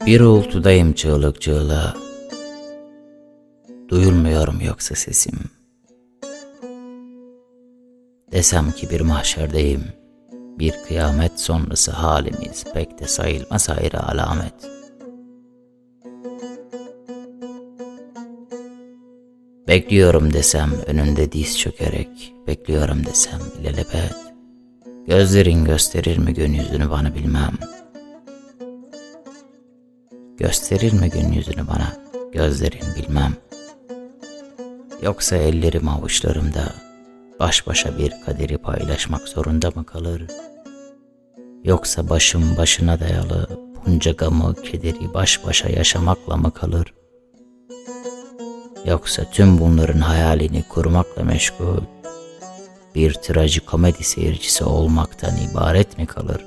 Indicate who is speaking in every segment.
Speaker 1: Bir uğultudayım çığlık çığlığa, duyulmuyorum yoksa sesim. Desem ki bir mahşerdeyim, bir kıyamet sonrası halimiz pek de sayılmaz ayrı alamet. Bekliyorum desem önünde diz çökerek, bekliyorum desem ilelebet. Gözlerin gösterir mi gün yüzünü bana bilmem. Gösterir mi gün yüzünü bana, gözlerin bilmem. Yoksa ellerim avuçlarımda, baş başa bir kaderi paylaşmak zorunda mı kalır? Yoksa başım başına dayalı, bunca gamı, kederi baş başa yaşamakla mı kalır? Yoksa tüm bunların hayalini kurmakla meşgul, bir trajikomedi seyircisi olmaktan ibaret mi kalır?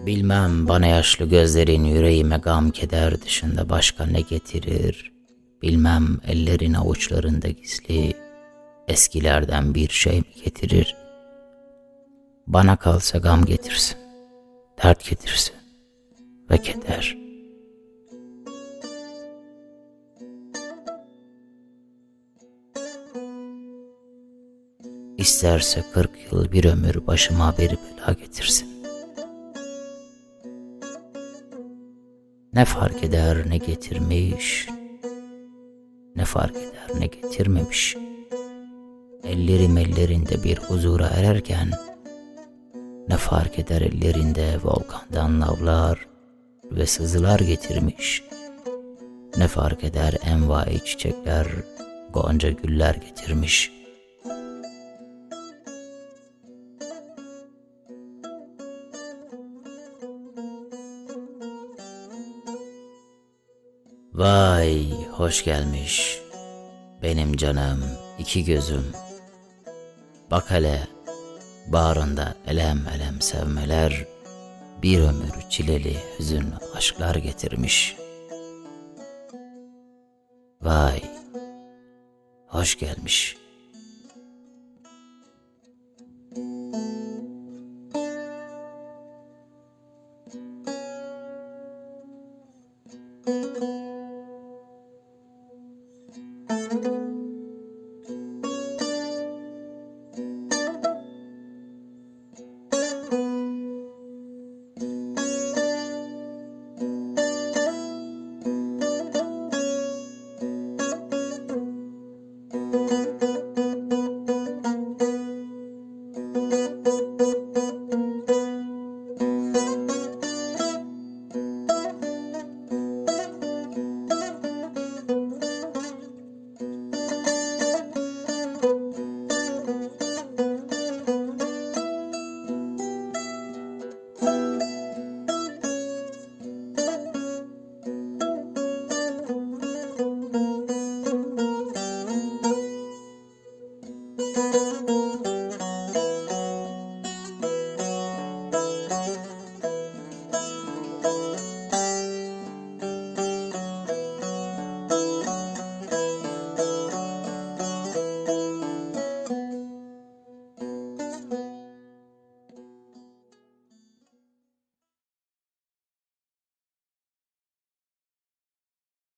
Speaker 1: Bilmem bana yaşlı gözlerin yüreğime gam keder dışında başka ne getirir? Bilmem ellerin avuçlarında gizli, eskilerden bir şey mi getirir? Bana kalsa gam getirsin, dert getirsin ve keder. İsterse 40 yıl bir ömür başıma bir bela getirsin. Ne fark eder ne getirmiş, ne fark eder ne getirmemiş. Ellerim ellerinde bir huzura ererken, ne fark eder ellerinde volkandan lavlar ve sızılar getirmiş. Ne fark eder envai çiçekler, gonca güller getirmiş. Vay hoş gelmiş benim canım iki gözüm. Bak hele bağrında elem elem sevmeler, bir ömür çileli hüzünlü aşklar getirmiş. Vay hoş gelmiş.